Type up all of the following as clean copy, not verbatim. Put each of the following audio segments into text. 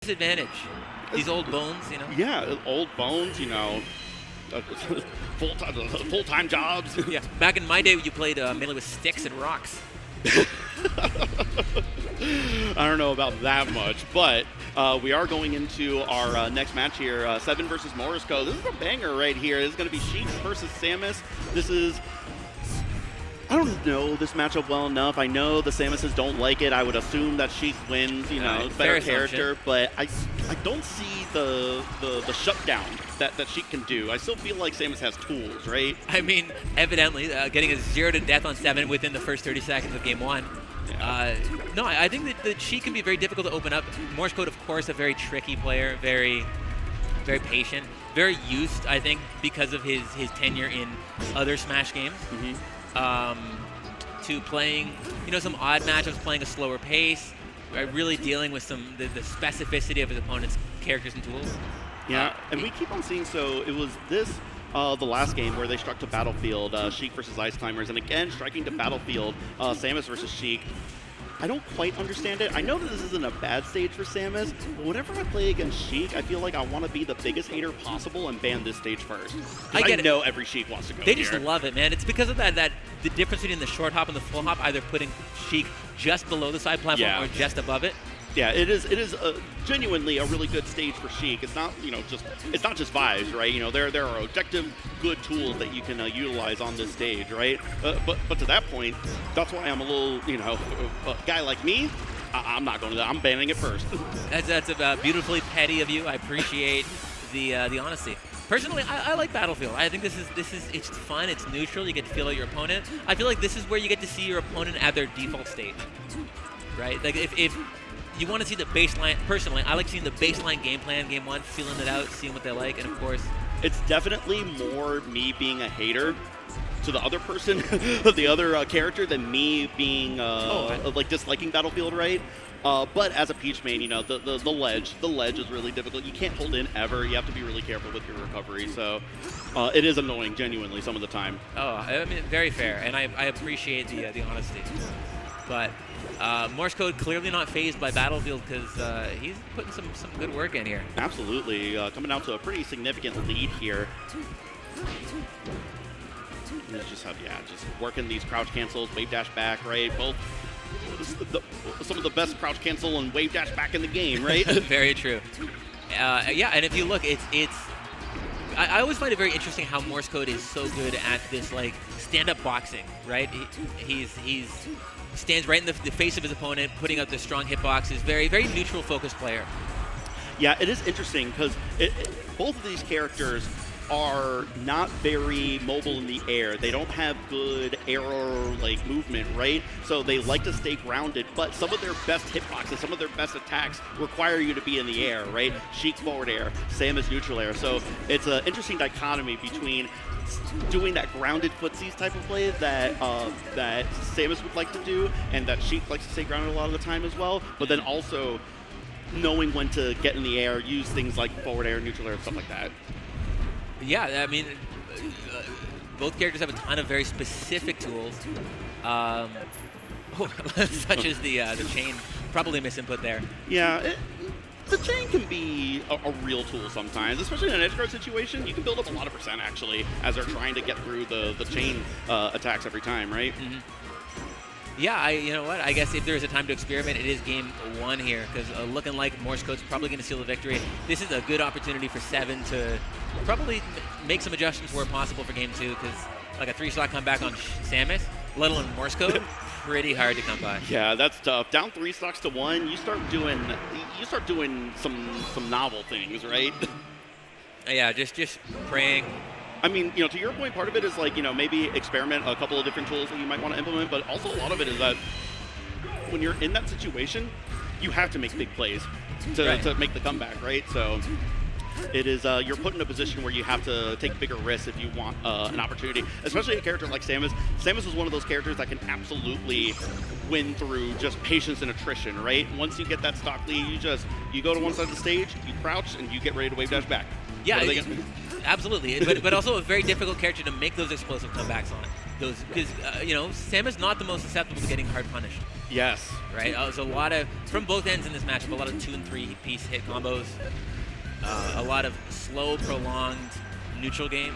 disadvantage. These old bones, you know? Yeah, old bones, you know, full-time jobs. Yeah, back in my day, you played mainly with sticks and rocks. I don't know about that much, but we are going into our next match here, 7 versus Morsecode. This is a banger right here. This is going to be Sheik versus Samus. This is... I don't know this matchup well enough. I know the Samuses don't like it. I would assume that Sheik wins, you know, better character, but I don't see the shutdown that Sheik can do. I still feel like Samus has tools, right? I mean, evidently, getting a 0 to death on 7 within the first 30 seconds of game 1. Yeah. No, I think that Sheik can be very difficult to open up. Morsecode, of course, a very tricky player, very patient, very used, I think, because of his tenure in other Smash games. Mm-hmm. To playing, you know, some odd matchups, playing a slower pace, right, really dealing with some the specificity of his opponent's characters and tools. Yeah, and we keep on seeing, so it was this, the last game where they struck to Battlefield, Sheik versus Ice Climbers, and again, striking to Battlefield, Samus versus Sheik. I don't quite understand it. I know that this isn't a bad stage for Samus, but whenever I play against Sheik, I feel like I want to be the biggest hater possible and ban this stage first. I know every Sheik wants to go They just love it, man. It's because of that the difference between the short hop and the full hop, either putting Sheik just below the side platform or just above it. Yeah, it is genuinely a really good stage for Sheik. It's not, you know, it's not just vibes, right? You know, there are objective good tools that you can utilize on this stage, right? But to that point, that's why I'm a little, you know, a guy like me, I'm not going to that. I'm banning it first. That's beautifully petty of you. I appreciate the honesty. Personally, I like Battlefield. I think it's fun. It's neutral. You get to feel out your opponent. I feel like this is where you get to see your opponent at their default state, right? Like if you want to see the baseline, personally, I like seeing the baseline game plan, game 1, feeling it out, seeing what they like, and of course... It's definitely more me being a hater to the other person, the other character, than me being, like, disliking Battlefield, right? But as a Peach main, you know, the ledge is really difficult. You can't hold in ever. You have to be really careful with your recovery, so it is annoying, genuinely, some of the time. Oh, I mean, very fair, and I appreciate the honesty. But... Morsecode clearly not phased by Battlefield because he's putting some good work in here. Absolutely. Coming out to a pretty significant lead here. And it's just just working these crouch cancels, wave dash back, right? Both some of the best crouch cancel and wave dash back in the game, right? Very true. Yeah, and if you look, I always find it very interesting how Morsecode is so good at this, like, stand-up boxing, right? He's stands right in the face of his opponent, putting out the strong hitboxes. Very neutral focused player. Yeah, it is interesting because both of these characters are not very mobile in the air. They don't have good arrow like movement, right? So they like to stay grounded, but some of their best hitboxes, some of their best attacks require you to be in the air, right? Sheik forward air, Samus neutral air. So it's an interesting dichotomy between doing that grounded footsies type of play that that Samus would like to do, and that Sheik likes to stay grounded a lot of the time as well, but then also knowing when to get in the air, use things like forward air, neutral air, stuff like that. Yeah, I mean, both characters have a ton of very specific tools, such as the chain. Probably misinput there. Yeah, the chain can be a real tool sometimes, especially in an edge guard situation. You can build up a lot of percent, actually, as they're trying to get through the chain attacks every time, right? Mm-hmm. Yeah, you know what? I guess if there is a time to experiment, it is game 1 here, because looking like Morsecode's probably going to seal the victory. This is a good opportunity for 7 to probably make some adjustments where possible for game 2, because like a 3-slot comeback on Samus, let alone Morsecode, pretty hard to come by. Yeah, that's tough. Down 3 stocks to 1, you start doing some novel things, right? Yeah, just praying. I mean, you know, to your point, part of it is like, you know, maybe experiment a couple of different tools that you might want to implement, but also a lot of it is that when you're in that situation, you have to make big plays to make the comeback, right? So it is, you're put in a position where you have to take bigger risks if you want an opportunity, especially a character like Samus. Samus is one of those characters that can absolutely win through just patience and attrition, right? Once you get that stock lead, you go to one side of the stage, you crouch, and you get ready to wave dash back. Yeah, absolutely, but also a very difficult character to make those explosive comebacks on. Because you know, Samus not the most susceptible to getting hard punished. Yes. Right? There's a lot of, from both ends in this matchup, a lot of 2- and 3-piece hit combos, a lot of slow, prolonged neutral game.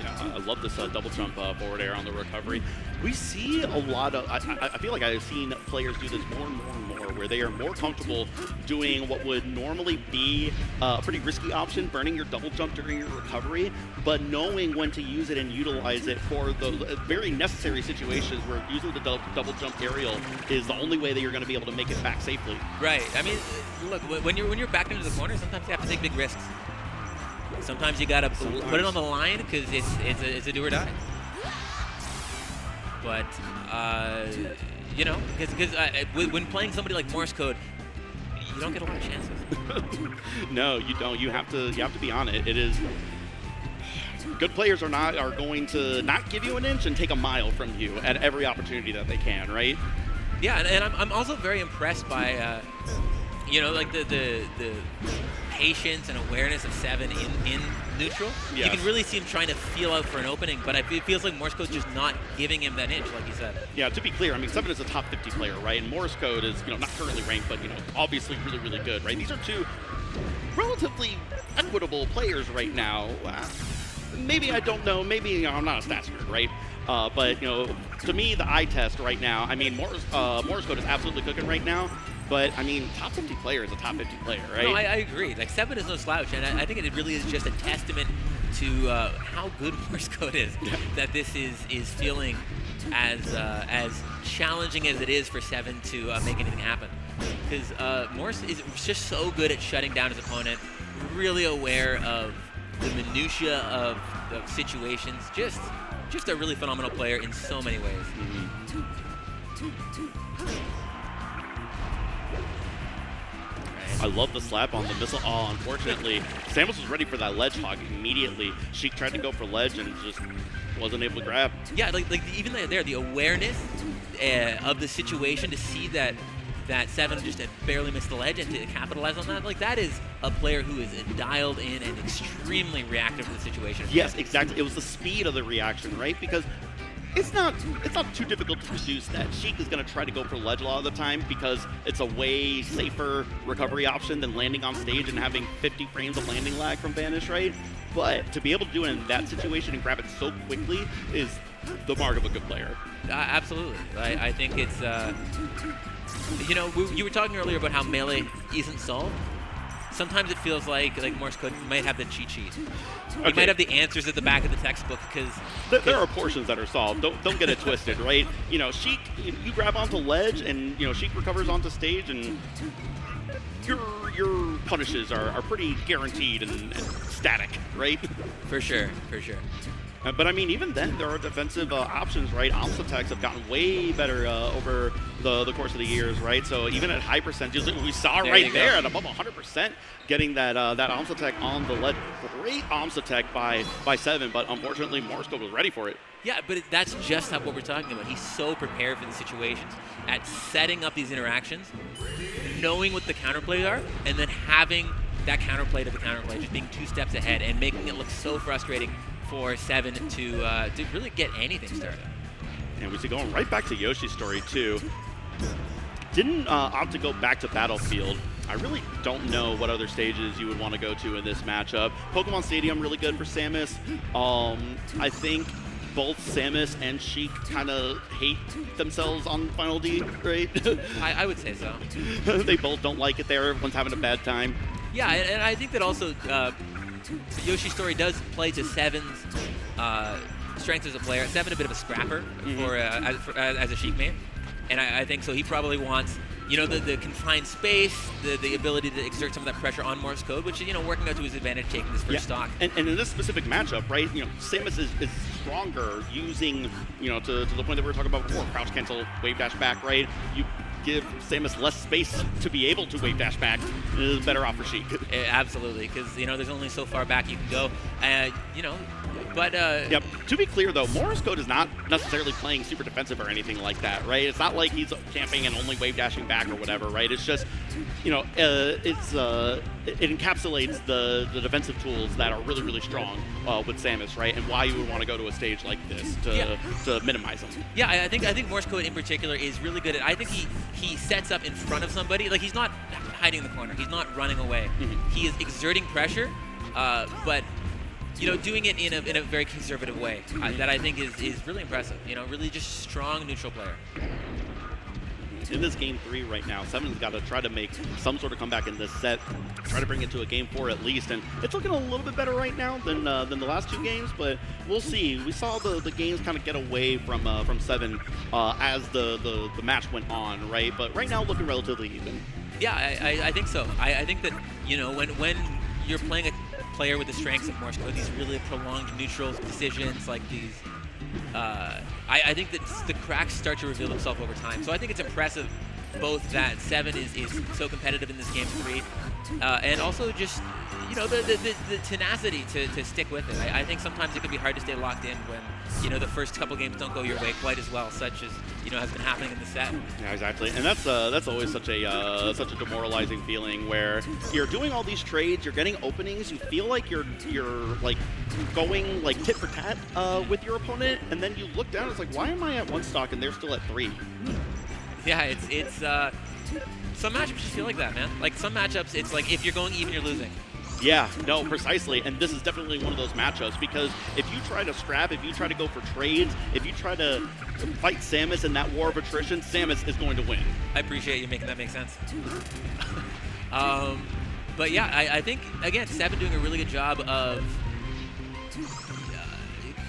Yeah, I love this double jump forward air on the recovery. We see a lot of, I feel like I've seen players do this more and more and more, where they are more comfortable doing what would normally be a pretty risky option, burning your double jump during your recovery, but knowing when to use it and utilize it for those very necessary situations where using the double jump aerial is the only way that you're going to be able to make it back safely. Right. I mean, look, when you're backed into the corner, sometimes you have to take big risks. Sometimes you gotta put it on the line because it's a do or die. But you know, because when playing somebody like Morsecode, you don't get a lot of chances. No, you don't. You have to be on it. It is. Good players are going to not give you an inch and take a mile from you at every opportunity that they can, right? Yeah, and I'm also very impressed by you know, like the patience and awareness of Seven in neutral. Yes. You can really see him trying to feel out for an opening, but it feels like Morsecode's just not giving him that inch, like you said. Yeah, to be clear, I mean, Seven is a top 50 player, right? And Morsecode is, you know, not currently ranked, but, you know, obviously really, really good, right? These are two relatively equitable players right now. Maybe I don't know. Maybe, you know, I'm not a stats nerd, right? But, you know, to me, the eye test right now, I mean, Morsecode is absolutely cooking right now. But, I mean, top 50 player is a top 50 player, right? No, I agree. Like, Seven is no slouch, and I think it really is just a testament to how good Morsecode is, that this is feeling as challenging as it is for Seven to make anything happen. Because Morse is just so good at shutting down his opponent, really aware of the minutia of situations, just a really phenomenal player in so many ways. I love the slap on the missile. Oh, unfortunately, Samus was ready for that ledge hog immediately. Sheik tried to go for ledge and just wasn't able to grab. Yeah, like even there, the awareness of the situation to see that Seven just had barely missed the ledge and to capitalize on that, like that is a player who is dialed in and extremely reactive to the situation. Yes, exactly. It was the speed of the reaction, right? Because it's not too difficult to deduce that Sheik is going to try to go for ledge a lot of the time because it's a way safer recovery option than landing on stage and having 50 frames of landing lag from Vanish, right? But to be able to do it in that situation and grab it so quickly is the mark of a good player. Absolutely. I think it's, you know, you were talking earlier about how melee isn't solved. Sometimes it feels like Morsecode might have the cheat sheet. He might have the answers at the back of the textbook because there are portions that are solved. Don't get it twisted, right? You know, Sheik, you grab onto ledge, and you know Sheik recovers onto stage, and your punishes are pretty guaranteed and static, right? For sure, for sure. But I mean, even then, there are defensive options, right? Ops attacks have gotten way better over the course of the years, right? So even at high percentages, we saw right there at above 100%, getting that Ops attack on the ledge. Great Ops attack by Seven, but unfortunately, Morsecode was ready for it. Yeah, but that's just what we're talking about. He's so prepared for the situations, at setting up these interactions, knowing what the counterplays are, and then having that counterplay to the counterplay, just being 2 steps ahead and making it look so frustrating for Seven to really get anything started. And we see going right back to Yoshi's story too. Didn't opt to go back to Battlefield. I really don't know what other stages you would want to go to in this matchup. Pokemon Stadium really good for Samus. I think both Samus and Sheik kind of hate themselves on Final D, right? I would say so. They both don't like it there. Everyone's having a bad time. Yeah, and I think that also Yoshi's story does play to Seven's strength as a player. Seven a bit of a scrapper as a Sheik main, and I think so. He probably wants, you know, the confined space, the ability to exert some of that pressure on Morsecode, which is, you know, working out to his advantage, taking this first stock. And in this specific matchup, right, you know, Samus is stronger using, you know, to the point that we were talking about before, crouch cancel, wave dash back, right? You give Samus less space to be able to wave dash back. It is better off for Sheik. Absolutely, because, you know, there's only so far back you can go, you know. But yep. To be clear, though, Morsecode is not necessarily playing super defensive or anything like that, right? It's not like he's camping and only wave dashing back or whatever, right? It's just it encapsulates the defensive tools that are really, really strong with Samus, right? And why you would want to go to a stage like this to minimize them. Yeah, I think Morsecode in particular is really good at. I think he sets up in front of somebody. Like, he's not hiding in the corner. He's not running away. He is exerting pressure, but doing it in a very conservative way that I think is really impressive. Really just strong neutral player. In this game 3 right now, Seven's got to try to make some sort of comeback in this set, try to bring it to a game 4 at least, and it's looking a little bit better right now than the last 2 games, but we'll see. We saw the games kind of get away from Seven as the match went on, right? But right now, looking relatively even. Yeah, I think so. I think that when you're playing a player with the strengths of Morsecode, these really prolonged neutral decisions like these. I think that the cracks start to reveal themselves over time. So I think it's impressive both that Seven is so competitive in this game 3, and also just the tenacity to stick with it. I think sometimes it can be hard to stay locked in when the first couple games don't go your way quite as well, such as has been happening in the set. Yeah, exactly, and that's always such a demoralizing feeling where you're doing all these trades, you're getting openings, you feel like you're like going like tit for tat with your opponent, and then you look down, it's like, why am I at 1 stock and they're still at 3? Yeah, it's some matchups just feel like that, man. Like some matchups, it's like if you're going even, you're losing. Yeah, no, precisely, and this is definitely one of those matchups because if you try to scrap, if you try to go for trades, if you try to fight Samus in that war of attrition, Samus is going to win. I appreciate you making that make sense. But yeah, I think, again, Seven doing a really good job of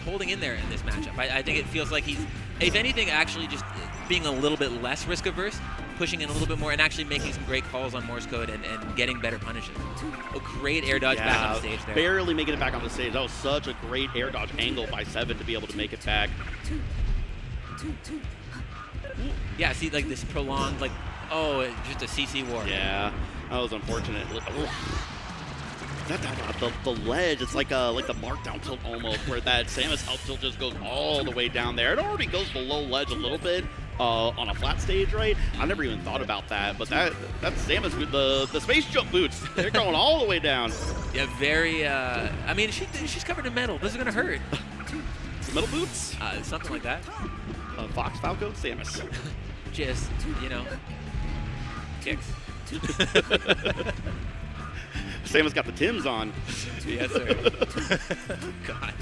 holding in there in this matchup. I think it feels like he's, if anything, actually just being a little bit less risk-averse, pushing in a little bit more, and actually making some great calls on Morsecode and getting better punishes. A great air dodge back on the stage there. Barely making it back on the stage. That was such a great air dodge angle by Seven to be able to make it back. Yeah, see, like this prolonged, like, just a CC war. Yeah, that was unfortunate. The ledge, it's like the markdown tilt almost, where that Samus up tilt just goes all the way down there. It already goes below ledge a little bit on a flat stage, right? I never even thought about that, but that's Samus with the space jump boots. They're going all the way down. Yeah, very. I mean, she's covered in metal. This is gonna hurt. Metal boots? Something like that. Fox, Falco, Samus. Just kicks. Samus got the Tims on. Yes, sir. God.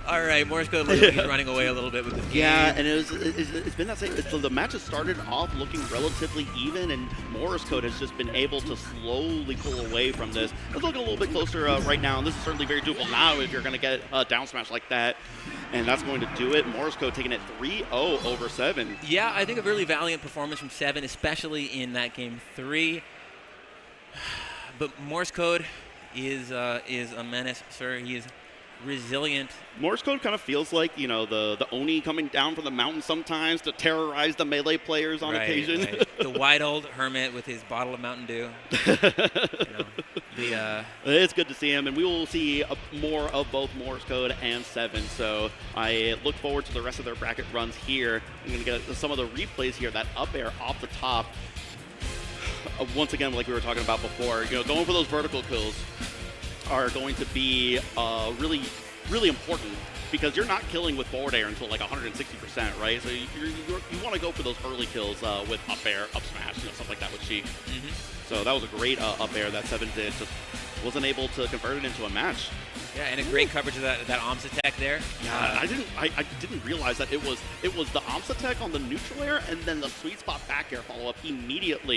All right, Morsecode looks like he's running away a little bit with this game. Yeah, and it's been that same. So the match has started off looking relatively even, and Morsecode has just been able to slowly pull away from this. Let's look a little bit closer right now, and this is certainly very doable now if you're going to get a down smash like that. And that's going to do it. Morsecode taking it 3-0 over Seven. Yeah, I think a really valiant performance from Seven, especially in that game 3. But Morsecode is a menace, sir. He is resilient. Morsecode kind of feels like, the Oni coming down from the mountain sometimes to terrorize the melee players on occasion. Right. The wide old hermit with his bottle of Mountain Dew. It's good to see him, and we will see more of both Morsecode and Seven. So I look forward to the rest of their bracket runs here. I'm going to get some of the replays here. That up air off the top. Once again, like we were talking about before, going for those vertical kills are going to be really, really important because you're not killing with forward air until like 160%, right? So you want to go for those early kills with up air, up smash, stuff like that with Sheik. So that was a great up air that Seven did. Just wasn't able to convert it into a match. Yeah, and a great coverage of that Om's attack there. Yeah, I didn't realize that it was the Om's attack on the neutral air and then the sweet spot back air follow up immediately.